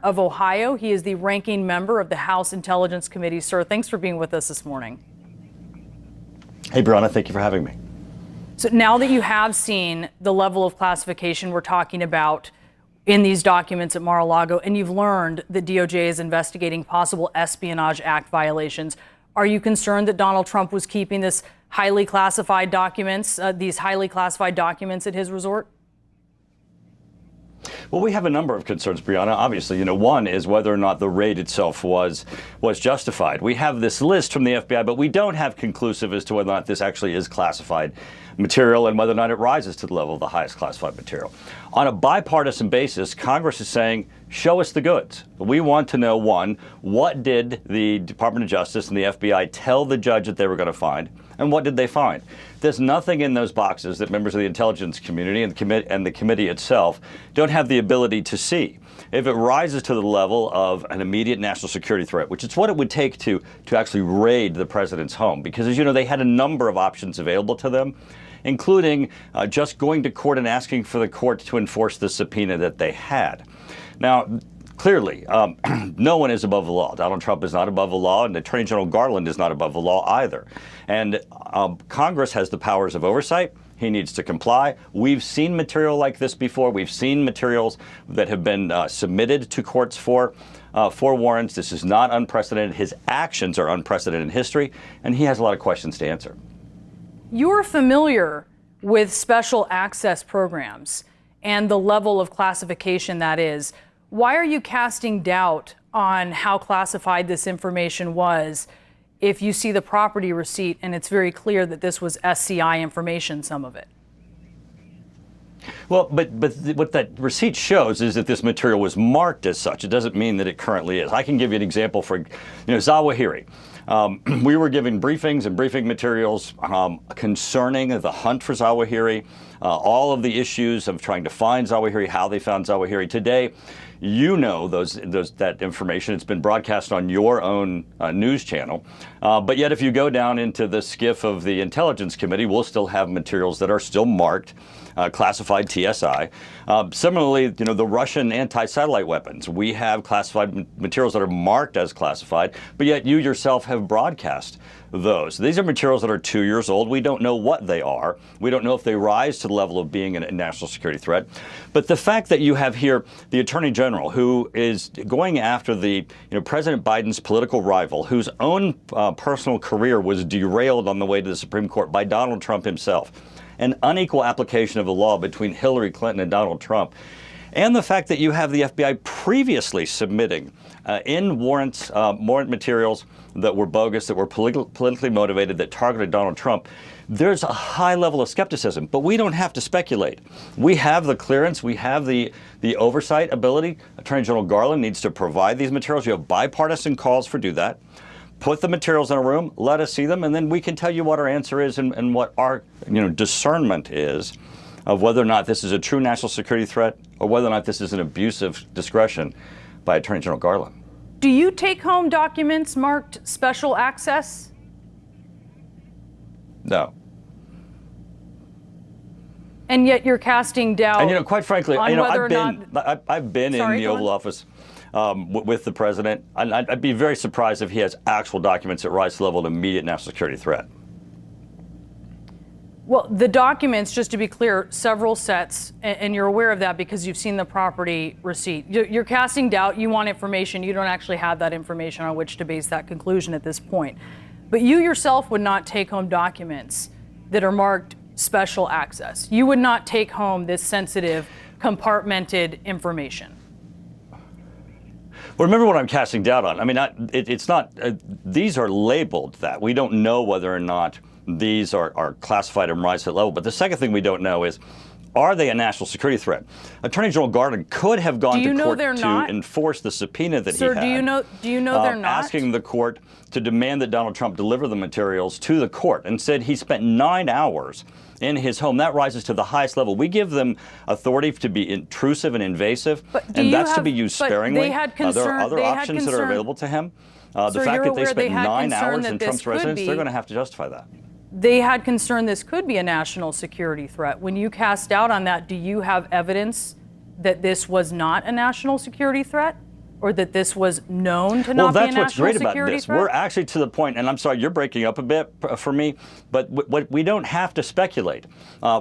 of Ohio. He is the ranking member of the House Intelligence Committee. Sir, thanks for being with us this morning. Hey, Brianna, thank you for having me. So now that you have seen the level of classification we're talking about in these documents at Mar-a-Lago, and you've learned that DOJ is investigating possible Espionage Act violations, are you concerned that Donald Trump was keeping these highly classified documents at his resort? Well, we have a number of concerns, Brianna. Obviously, one is whether or not the raid itself was justified. We have this list from the FBI, but we don't have conclusive as to whether or not this actually is classified material and whether or not it rises to the level of the highest classified material. On a bipartisan basis, Congress is saying, show us the goods. We want to know, one, what did the Department of Justice and the FBI tell the judge that they were going to find, and what did they find? There's nothing in those boxes that members of the intelligence community and the committee itself don't have the ability to see. If it rises to the level of an immediate national security threat, which is what it would take to actually raid the president's home, because as you know, they had a number of options available to them, including just going to court and asking for the court to enforce the subpoena that they had. Now, clearly, no one is above the law. Donald Trump is not above the law, and Attorney General Garland is not above the law either. And Congress has the powers of oversight. He needs to comply. We've seen material like this before. We've seen materials that have been submitted to courts for warrants. This is not unprecedented. His actions are unprecedented in history, and he has a lot of questions to answer. You're familiar with special access programs and the level of classification that is. Why are you casting doubt on how classified this information was if you see the property receipt and it's very clear that this was SCI information, some of it? Well, but what that receipt shows is that this material was marked as such. It doesn't mean that it currently is. I can give you an example for, Zawahiri. We were given briefings and briefing materials concerning the hunt for Zawahiri, all of the issues of trying to find Zawahiri, how they found Zawahiri. Today, that information. It's been broadcast on your own news channel. But yet, if you go down into the SCIF of the Intelligence Committee, we'll still have materials that are still marked classified TSI. Similarly, the Russian anti-satellite weapons. We have classified materials that are marked as classified, but yet you yourself have broadcast those. These are materials that are 2 years old. We don't know what they are. We don't know if they rise to the level of being a national security threat. But the fact that you have here the Attorney General, who is going after President Biden's political rival, whose own personal career was derailed on the way to the Supreme Court by Donald Trump himself, an unequal application of the law between Hillary Clinton and Donald Trump, and the fact that you have the FBI previously submitting warrant materials that were bogus, that were politically motivated, that targeted Donald Trump, there's a high level of skepticism. But we don't have to speculate. We have the clearance. We have the oversight ability. Attorney General Garland needs to provide these materials. You have bipartisan calls for do that. Put the materials in a room, let us see them, and then we can tell you what our answer is and what our discernment is of whether or not this is a true national security threat or whether or not this is an abuse of discretion by Attorney General Garland. Do you take home documents marked special access? No. And yet you're casting doubt. And quite frankly, I've been in the Oval on. Office with the president. I'd be very surprised if he has actual documents that rise to the level of immediate national security threat. Well, the documents, just to be clear, several sets, and you're aware of that because you've seen the property receipt. You're casting doubt. You want information. You don't actually have that information on which to base that conclusion at this point. But you yourself would not take home documents that are marked special access. You would not take home this sensitive, compartmented information. Well, remember what I'm casting doubt on. I mean, it's not, these are labeled that. We don't know whether or not these are classified and rise to that level. But the second thing we don't know is, are they a national security threat? Attorney General Garland could have gone to court to enforce the subpoena that he had. Sir, do you know they're not? Asking the court to demand that Donald Trump deliver the materials to the court, and said he spent 9 hours in his home. That rises to the highest level. We give them authority to be intrusive and invasive, and that's to be used sparingly. There are other options that are available to him. The fact that they spent 9 hours in Trump's residence, they're going to have to justify that. They had concern this could be a national security threat. When you cast doubt on that, do you have evidence that this was not a national security threat? or that this was known to Well, not be a that's what's national great about security this. threat? We're actually to the point, and I'm sorry, you're breaking up a bit for me, but what we don't have to speculate.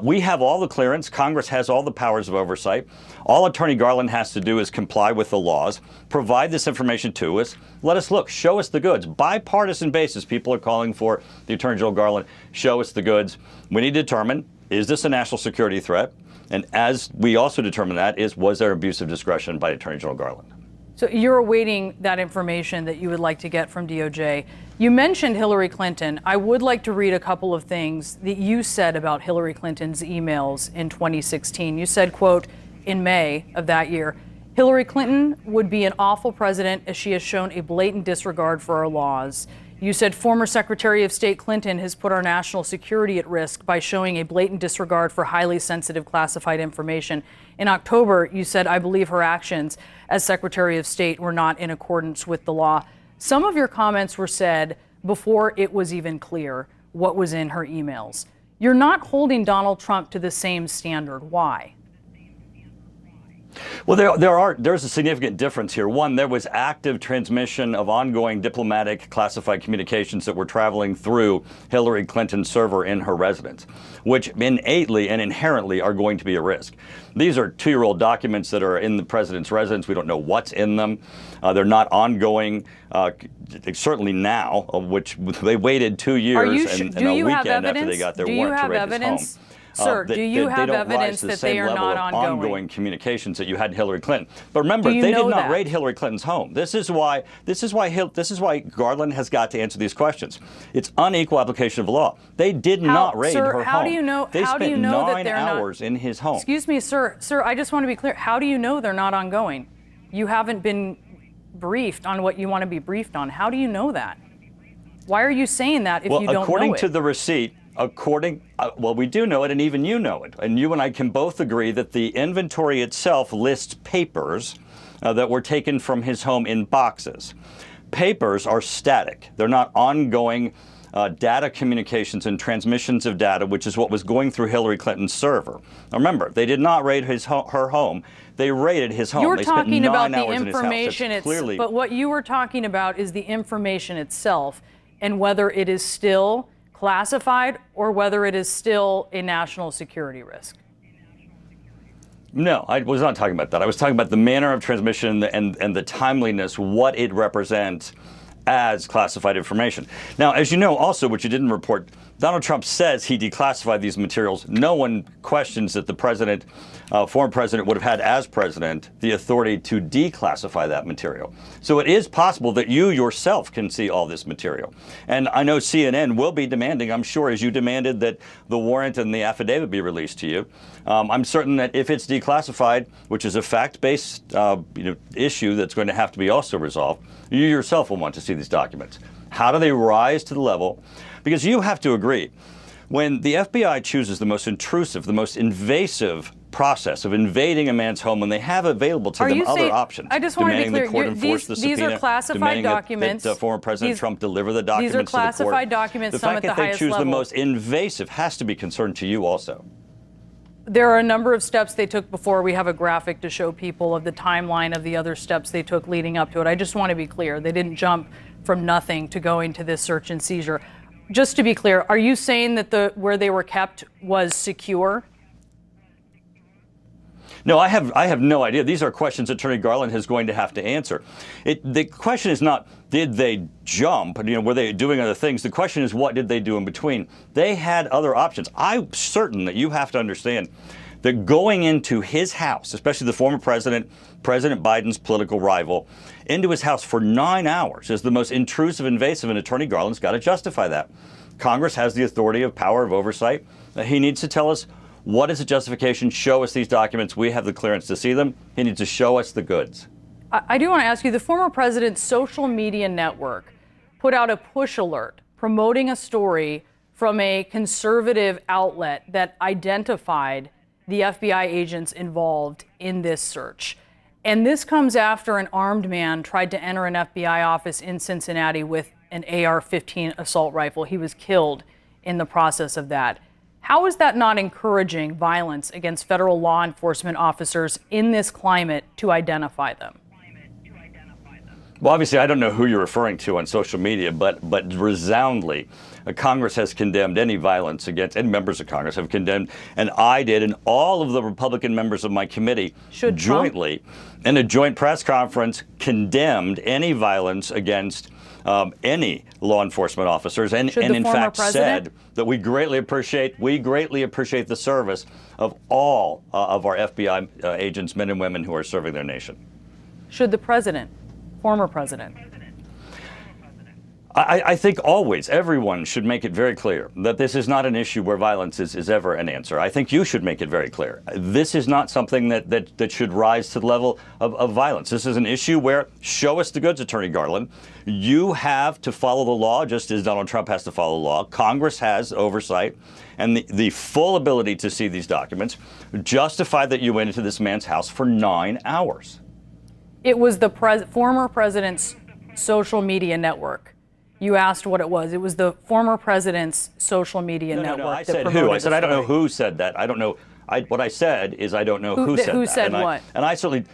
We have all the clearance. Congress has all the powers of oversight. All Attorney Garland has to do is comply with the laws, provide this information to us, let us look, show us the goods. Bipartisan basis, people are calling for the Attorney General Garland, show us the goods. We need to determine, is this a national security threat? And as we also determine that is, was there abuse of discretion by Attorney General Garland? So you're awaiting that information that you would like to get from DOJ. You mentioned Hillary Clinton. I would like to read a couple of things that you said about Hillary Clinton's emails in 2016. You said, quote, in May of that year, Hillary Clinton would be an awful president as she has shown a blatant disregard for our laws. You said former Secretary of State Clinton has put our national security at risk by showing a blatant disregard for highly sensitive classified information. In October, you said, I believe her actions as Secretary of State were not in accordance with the law. Some of your comments were said before it was even clear what was in her emails. You're not holding Donald Trump to the same standard. Why? Well, there's a significant difference here. One, there was active transmission of ongoing diplomatic classified communications that were traveling through Hillary Clinton's server in her residence, which innately and inherently are going to be a risk. These are 2-year-old documents that are in the president's residence. We don't know what's in them. They're not ongoing, certainly now, which they waited 2 years and a weekend after they got their warrant to raid his home. Sir, do you have evidence that they are not ongoing communications that you had in Hillary Clinton? But remember, they did not raid Hillary Clinton's home. This is why Garland has got to answer these questions. It's unequal application of law. They did not raid her home. How do you know? They how do you spent know that 9 they're hours in his home. Excuse me, sir. Sir, I just want to be clear. How do you know they're not ongoing? You haven't been briefed on what you want to be briefed on. How do you know that? Why are you saying that if you don't know it? Well, according to the receipt. Well, we do know it, and even you know it. And you and I can both agree that the inventory itself lists papers that were taken from his home in boxes. Papers are static. They're not ongoing data communications and transmissions of data, which is what was going through Hillary Clinton's server. Now, remember, they did not raid her home. They raided his home. You're they talking spent about 9 the hours information in his house. but what you were talking about is the information itself and whether it is still classified or whether it is still a national security risk. No, I was not talking about that. I was talking about the manner of transmission and the timeliness, what it represents as classified information. Now, as you know, also, which you didn't report, Donald Trump says he declassified these materials. No one questions that the president, former president, would have had as president the authority to declassify that material. So it is possible that you yourself can see all this material. And I know CNN will be demanding, I'm sure, as you demanded that the warrant and the affidavit be released to you. I'm certain that if it's declassified, which is a fact-based issue that's going to have to be also resolved, you yourself will want to see these documents. How do they rise to the level? Because you have to agree, when the FBI chooses the most intrusive, the most invasive process of invading a man's home, when they have available to them other options, I just want to be clear, demanding the court enforce the subpoena, these are classified documents. that former President Trump deliver the documents to the court. These are classified documents, some at the highest level. The fact that they choose the most invasive has to be concerned to you also. There are a number of steps they took before. We have a graphic to show people of the timeline of the other steps they took leading up to it. I just want to be clear. They didn't jump from nothing to going to this search and seizure. Just to be clear, are you saying that where they were kept was secure? No, I have no idea. These are questions Attorney Garland is going to have to answer. The question is not, did they jump? Were they doing other things? The question is, what did they do in between? They had other options. I'm certain that you have to understand that going into his house, especially the former president, President Biden's political rival, into his house for 9 hours is the most intrusive, invasive, and Attorney Garland's got to justify that. Congress has the authority of power of oversight. He needs to tell us, what is the justification? Show us these documents. We have the clearance to see them. He needs to show us the goods. I do want to ask you, the former president's social media network put out a push alert promoting a story from a conservative outlet that identified the FBI agents involved in this search. And this comes after an armed man tried to enter an FBI office in Cincinnati with an AR-15 assault rifle. He was killed in the process of that. How is that not encouraging violence against federal law enforcement officers in this climate to identify them? Well, obviously, I don't know who you're referring to on social media, but resoundingly, Congress has condemned any violence against, and members of Congress have condemned, and I did, and all of the Republican members of my committee jointly, in a joint press conference, condemned any violence against any law enforcement officers, and in fact said that we greatly appreciate the service of all of our FBI agents, men and women who are serving their nation. Should the president, former president? I think always everyone should make it very clear that this is not an issue where violence is ever an answer. I think you should make it very clear. This is not something that should rise to the level of violence. This is an issue where, show us the goods, Attorney Garland. You have to follow the law just as Donald Trump has to follow the law. Congress has oversight and the full ability to see these documents. Justify that you went into this man's house for 9 hours. It was the former president's social media network. You asked what it was. It was the former president's social media network. No, I said who. I said I don't know who said that. I don't know. What I said is I don't know who said that. Who said what? And I certainly,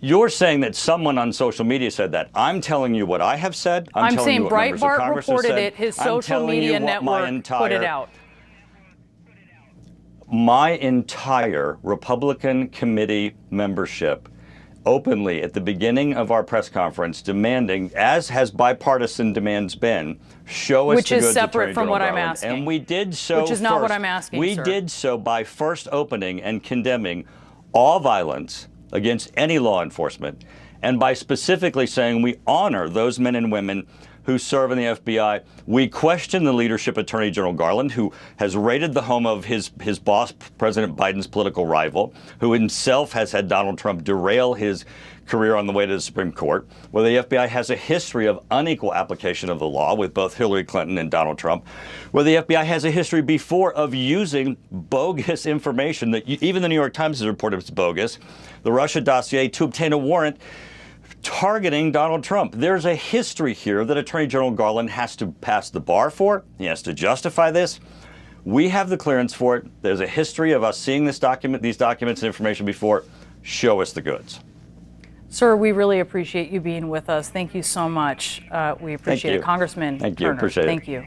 you're saying that someone on social media said that. I'm telling you what I have said. I'm telling saying you what members of Breitbart Congress have reported said. it. His I'm social telling media you what network put it out. My entire Republican committee membership openly at the beginning of our press conference demanding, as has bipartisan demands been, show us the goods, Attorney General Garland. Which is separate from what I'm asking. And we did so Which is not what I'm asking, We did so by first opening and condemning all violence against any law enforcement, and by specifically saying we honor those men and women who serve in the FBI. We question the leadership of Attorney General Garland, who has raided the home of his boss, President Biden's political rival, who himself has had Donald Trump derail his career on the way to the Supreme Court, where the FBI has a history of unequal application of the law with both Hillary Clinton and Donald Trump, where the FBI has a history before of using bogus information that even the New York Times has reported it's bogus, the Russia dossier, to obtain a warrant targeting Donald Trump. There's a history here that Attorney General Garland has to pass the bar for. He has to justify this. We have the clearance for it. There's a history of us seeing these documents and information before. Show us the goods. Sir, we really appreciate you being with us. Thank you so much. We appreciate it. Congressman Thank you. Turner. Appreciate it. Thank you.